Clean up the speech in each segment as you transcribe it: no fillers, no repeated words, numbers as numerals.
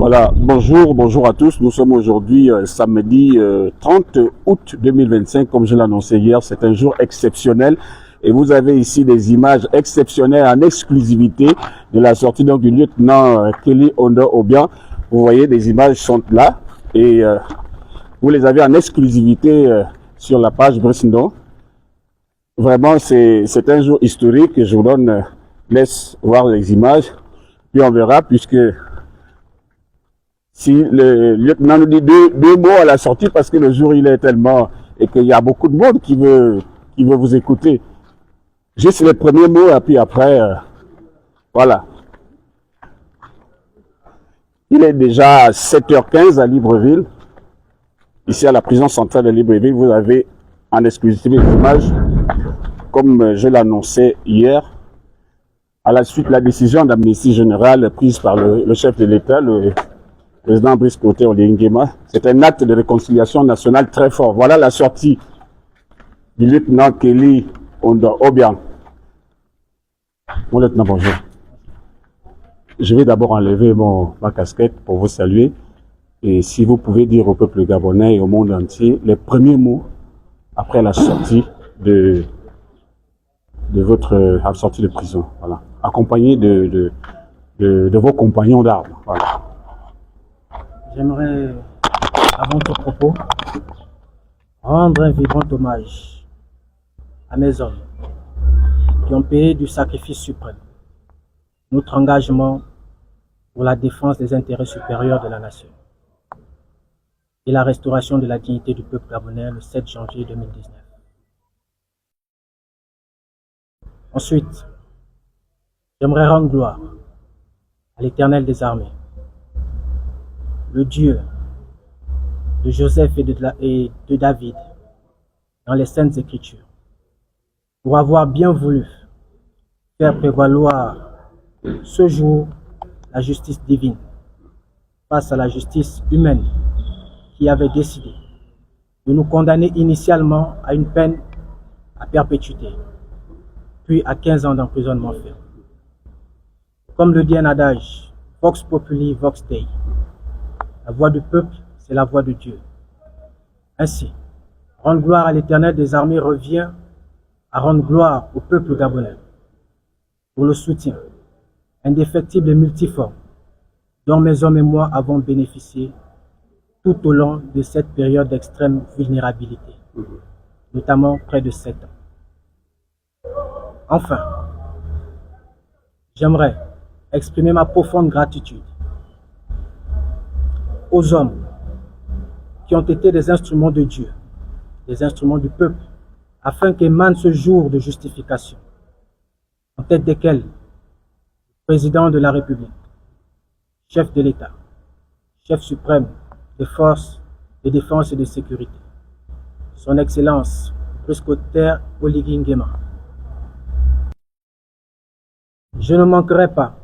Voilà, bonjour à tous. Nous sommes aujourd'hui samedi 30 août 2025, comme je l'annonçais hier. C'est un jour exceptionnel et vous avez ici des images exceptionnelles en exclusivité de la sortie donc, du lieutenant Kelly Ondo Obiang. Vous voyez, des images sont là et vous les avez en exclusivité sur la page Brescindo. Vraiment, c'est un jour historique. Je vous laisse voir les images, puis on verra puisque si le lieutenant nous dit deux mots à la sortie, parce que le jour il est tellement et qu'il y a beaucoup de monde qui veut vous écouter. Juste les premiers mots et puis après, voilà. Il est déjà 7h15 à Libreville. Ici à la prison centrale de Libreville, vous avez en exclusivité les images, comme je l'annonçais hier, à la suite de la décision d'amnistie générale prise par le chef de l'État, le président Brice Clotaire Oligui Nguema. C'est un acte de réconciliation nationale très fort. Voilà la sortie du lieutenant Kelly Ondo Obiang. Mon lieutenant, bonjour. Je vais d'abord enlever ma casquette pour vous saluer. Et si vous pouvez dire au peuple gabonais et au monde entier les premiers mots après la sortie de votre sortie de prison. Voilà. Accompagné de vos compagnons d'armes. Voilà. J'aimerais, avant tout propos, rendre un vibrant hommage à mes hommes qui ont payé du sacrifice suprême notre engagement pour la défense des intérêts supérieurs de la nation et la restauration de la dignité du peuple gabonais le 7 janvier 2019. Ensuite, j'aimerais rendre gloire à l'Éternel des armées, le Dieu de Joseph et de David dans les Saintes Écritures, pour avoir bien voulu faire prévaloir ce jour la justice divine face à la justice humaine qui avait décidé de nous condamner initialement à une peine à perpétuité, puis à 15 ans d'emprisonnement ferme. Comme le dit un adage, Vox Populi, Vox Dei. La voix du peuple, c'est la voix de Dieu. Ainsi, rendre gloire à l'Éternel des armées revient à rendre gloire au peuple gabonais pour le soutien indéfectible et multiforme dont mes hommes et moi avons bénéficié tout au long de cette période d'extrême vulnérabilité, notamment près de 7 ans. Enfin, j'aimerais exprimer ma profonde gratitude aux hommes qui ont été des instruments de Dieu, des instruments du peuple, afin qu'émane ce jour de justification, en tête desquels le président de la République, chef de l'État, chef suprême des forces de défense et de sécurité, son Excellence Brice Clotaire Oligui Nguema. Je ne manquerai pas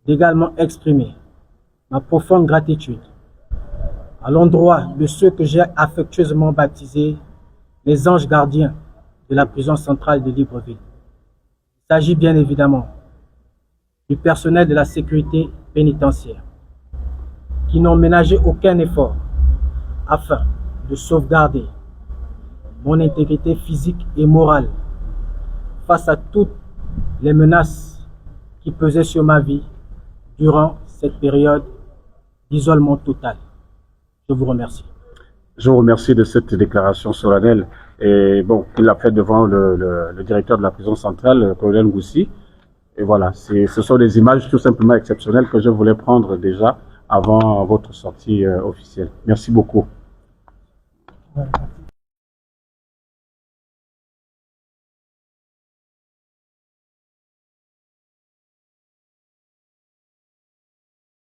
d'également exprimer ma profonde gratitude à l'endroit de ceux que j'ai affectueusement baptisés les anges gardiens de la prison centrale de Libreville. Il s'agit bien évidemment du personnel de la sécurité pénitentiaire qui n'ont ménagé aucun effort afin de sauvegarder mon intégrité physique et morale face à toutes les menaces qui pesaient sur ma vie durant cette période d'isolement total. Je vous remercie. Je vous remercie de cette déclaration solennelle. Et bon, il l'a fait devant le directeur de la prison centrale, le colonel Ngoussi. Et voilà, ce sont des images tout simplement exceptionnelles que je voulais prendre déjà avant votre sortie officielle. Merci beaucoup. Ouais.